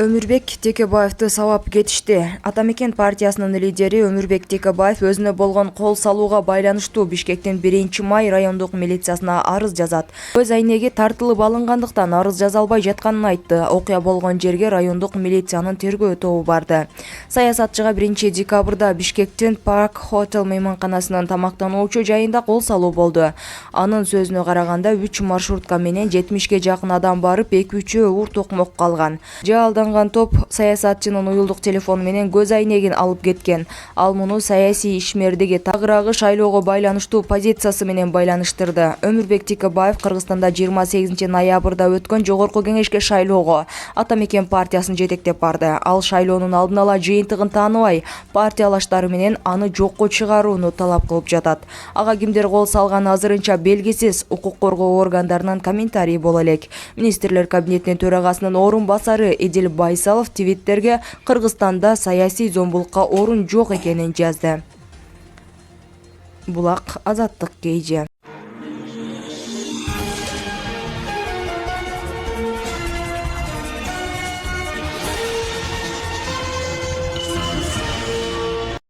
Өмүрбек Текебаевди сабап кетишти. Атамекен партиясынын лидери Өмүрбек Текебаев өзүнө болгон кол салууга байланыштуу Бишкектин 1-май райондук милициясына арыз жазат. Көз айнеги тартылып алынгандыктан арыз жаза албай жатканын айтты. Окуя болгон жерге райондук милициянын тергөө тобу барды. Саясатчыга 1-декабрда Бишкектин Park Hotel мейманканасынын тамактануучу жайында кол салуу болду. Анын сөзүнө караганда 3 маршрутка менен 70ге жакын адам барып, 2-3 оор токмок калган. Топ саясатчынын уюлдук телефону менен көз айнегин алып кеткен. Ал муну саясий ишмердиги тагыраагы шайлоого байланыштуу позициясы менен байланыштырды. Өмүрбек Текебаев Кыргызстанда 28 ноябрда өткөн жогорку кеңешке шайлоого Атамекен партиясын жетектеп барды. Ал шайлоонун алдын ала жыйынтыгын тааныбай, партиялаштары менен аны жокко чыгарууну талап кылып жатат. Ага кимдер кол салганы азырынча белгисиз. Укук коргоо органдарынын комментарии боло элек. Министрлер кабинетинин төрагасынын орун басары Эдил Байсалов Твиттерге Кыргызстанда саясий зомбулукка орун жок экенин жазды. Булак Азаттык KG.